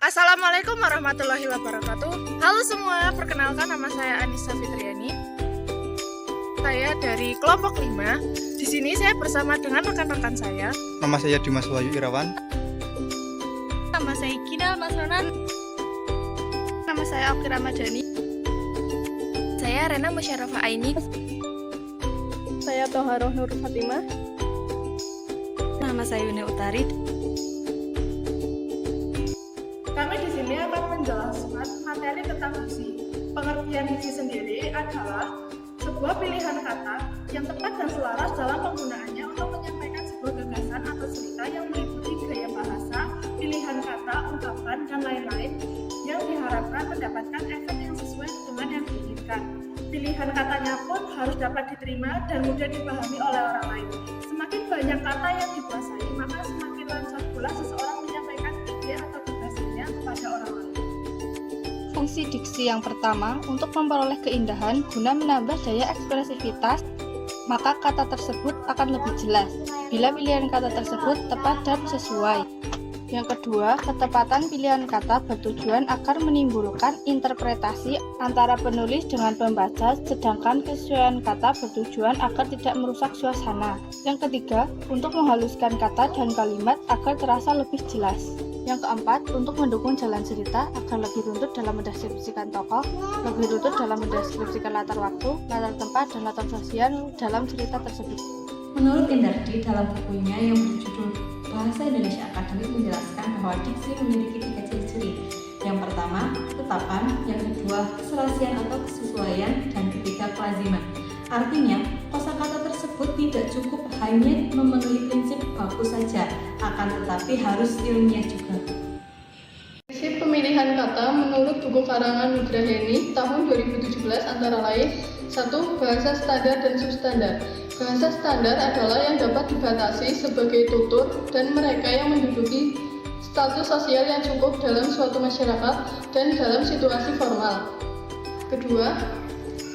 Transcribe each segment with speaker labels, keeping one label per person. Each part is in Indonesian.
Speaker 1: Assalamualaikum warahmatullahi wabarakatuh. Halo semua, perkenalkan nama saya Anissa Fitriani. Saya dari kelompok 5. Di sini saya bersama dengan rekan-rekan saya.
Speaker 2: Nama saya Dimas Wahyu Irawan.
Speaker 1: Nama saya Gina Masronan. Nama saya Oki Ramadhani. Saya Rena Musyarafah Aini. Saya Toharoh Nur Fatimah. Nama saya Yuni Utari. Kami di sini akan menjelaskan materi tentang diksi. Pengertian diksi sendiri adalah sebuah pilihan kata yang tepat dan selaras dalam penggunaannya untuk menyampaikan sebuah gagasan atau cerita yang meliputi gaya bahasa, pilihan kata, ungkapan, dan lain-lain yang diharapkan mendapatkan efek yang sesuai dengan yang diinginkan. Pilihan katanya pun harus dapat diterima dan mudah dipahami oleh orang lain. Semakin banyak kata yang dikuasai, maka semakin lancar pula seseorang menyampaikan ide atau gagasannya kepada orang lain.
Speaker 3: Fungsi diksi yang pertama untuk memperoleh keindahan guna menambah daya ekspresivitas, maka kata tersebut akan lebih jelas bila pilihan kata tersebut tepat dan sesuai. Yang kedua, ketepatan pilihan kata bertujuan agar menimbulkan interpretasi antara penulis dengan pembaca, sedangkan kesesuaian kata bertujuan agar tidak merusak suasana. Yang ketiga, untuk menghaluskan kata dan kalimat agar terasa lebih jelas. Yang keempat, untuk mendukung jalan cerita agar lebih runtut dalam mendeskripsikan tokoh, lebih runtut dalam mendeskripsikan latar waktu, latar tempat, dan latar sosial dalam cerita tersebut.
Speaker 4: Menurut Indardi dalam bukunya yang berjudul Bahasa Indonesia Akademik menjelaskan bahwa diksi memiliki 3 ciri-ciri. Yang pertama, ketetapan, yang kedua, keserasian atau kesesuaian, dan ketiga, kelaziman. Artinya, kosakata tersebut tidak cukup hanya memenuhi prinsip baku saja, akan tetapi harus ilmiah juga.
Speaker 5: Prinsip pemilihan kata menurut buku karangan Nugraheni tahun 2017 antara lain 1. Bahasa standar dan substandar. Bahasa standar adalah yang dapat dibatasi sebagai tutur dan mereka yang menduduki status sosial yang cukup dalam suatu masyarakat dan dalam situasi formal. Kedua,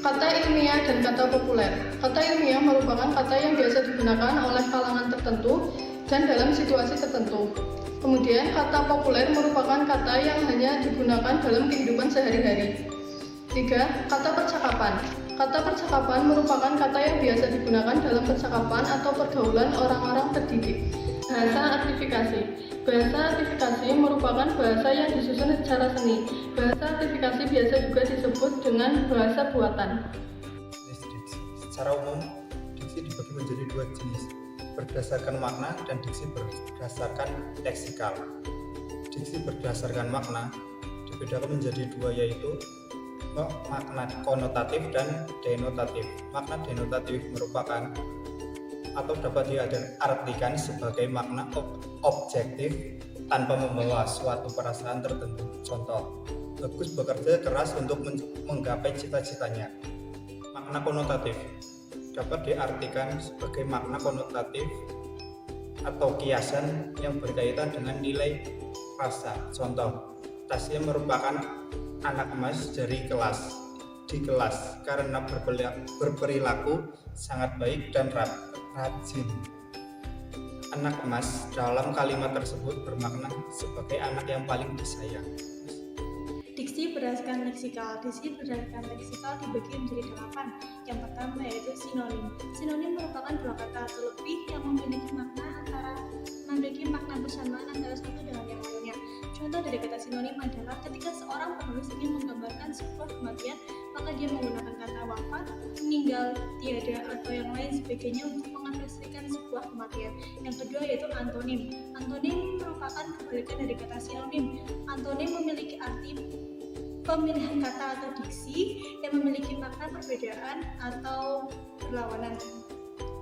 Speaker 5: kata ilmiah dan kata populer. Kata ilmiah merupakan kata yang biasa digunakan oleh kalangan tertentu dan dalam situasi tertentu. Kemudian, kata populer merupakan kata yang hanya digunakan dalam kehidupan sehari-hari. 3. Kata percakapan. Kata percakapan merupakan kata yang biasa digunakan dalam percakapan atau pergaulan orang-orang terdidik. Bahasa artifikasi. Bahasa artifikasi merupakan bahasa yang disusun secara seni. Bahasa artifikasi biasa juga disebut dengan bahasa buatan.
Speaker 2: Secara umum, diksi dibagi menjadi 2 jenis, berdasarkan makna dan diksi berdasarkan leksikal. Diksi berdasarkan makna dibedakan menjadi 2, yaitu makna konotatif dan denotatif. Makna denotatif merupakan atau dapat diartikan sebagai makna objektif tanpa membawa suatu perasaan tertentu. Contoh, Bagus bekerja keras untuk menggapai cita-citanya. Makna konotatif dapat diartikan sebagai makna konotatif atau kiasan yang berkaitan dengan nilai rasa. Contoh, Tasya merupakan anak emas di kelas karena berperilaku sangat baik dan rajin. Anak emas dalam kalimat tersebut bermakna sebagai anak yang paling disayang.
Speaker 6: Diksi berdasarkan leksikal. Diksi berdasarkan leksikal dibagi menjadi 8. Yang pertama yaitu sinonim. Sinonim merupakan 2 kata atau lebih yang memiliki makna bersamaan antara satu dengan yang lainnya. Contoh dari kata sinonim adalah ketika seorang penulis ingin menggambarkan sebuah kematian, maka dia menggunakan kata wafat, meninggal, tiada, atau yang lain sebagainya untuk mengekspresikan sebuah kematian. Yang kedua yaitu antonim. Antonim merupakan kebalikan dari kata sinonim. Antonim memiliki arti pemilihan kata atau diksi yang memiliki makna perbedaan atau berlawanan.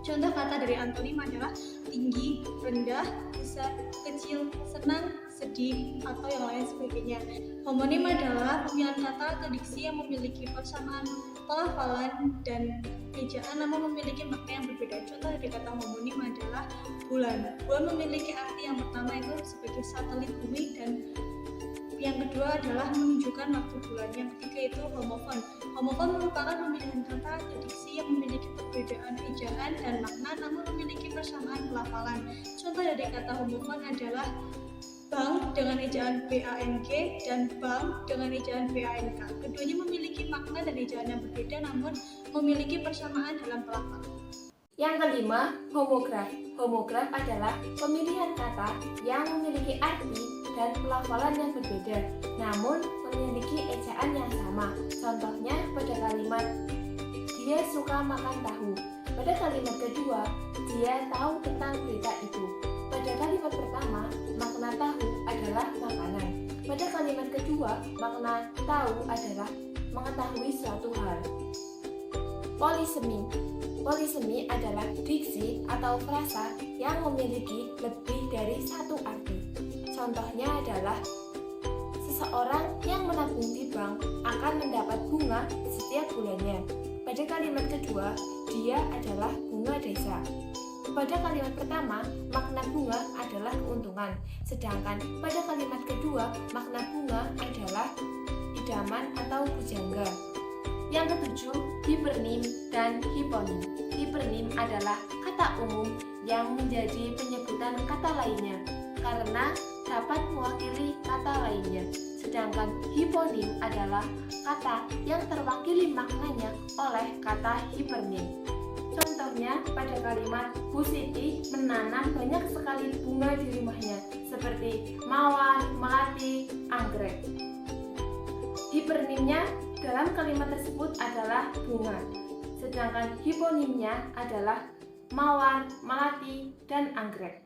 Speaker 6: Contoh kata dari antonim adalah tinggi, rendah, besar, kecil, senang, sedih, atau yang lain sebagainya. Homonim adalah pemilihan kata atau diksi yang memiliki persamaan pelafalan dan ejaan namun memiliki makna yang berbeda. Contoh dari kata homonim adalah bulan. Bulan memiliki arti yang pertama itu sebagai satelit bumi dan yang kedua adalah menunjukkan waktu bulan. Yang ketiga itu homofon. Homofon merupakan pemilihan kata atau diksi yang memiliki perbedaan ejaan dan makna namun memiliki persamaan pelafalan. Contoh dari kata homofon adalah bank dengan ejaan BANG dan bank dengan ejaan BANK. Keduanya memiliki makna dan ejaan yang berbeda namun memiliki persamaan dalam pelafalan.
Speaker 7: Yang kelima, homograf. Homograf adalah pemilihan kata yang memiliki arti dan pelafalan yang berbeda, namun memiliki ejaan yang sama. Contohnya pada kalimat, dia suka makan tahu. Pada kalimat kedua, dia tahu tentang berita itu. Pada kalimat pertama, makna tahu adalah makanan. Pada kalimat kedua, makna tahu adalah mengetahui suatu hal. Polisemi. Polisemi adalah diksi atau frasa yang memiliki lebih dari satu arti. Contohnya adalah seseorang yang menabung di bank akan mendapat bunga setiap bulannya. Pada kalimat kedua, dia adalah bunga desa. Pada kalimat pertama, makna bunga adalah keuntungan, sedangkan pada kalimat kedua, makna bunga adalah idaman atau pujangga. Yang ketujuh, hipernim dan hiponim. Hipernim adalah kata umum yang menjadi penyebutan kata lainnya karena dapat mewakili kata lainnya. Sedangkan hiponim adalah kata yang terwakili maknanya oleh kata hipernim. Contohnya pada kalimat Bu Siti menanam banyak sekali bunga di rumahnya seperti mawar, melati, anggrek. Hipernimnya dalam kalimat tersebut adalah bunga, sedangkan hiponimnya adalah mawar, melati, dan anggrek.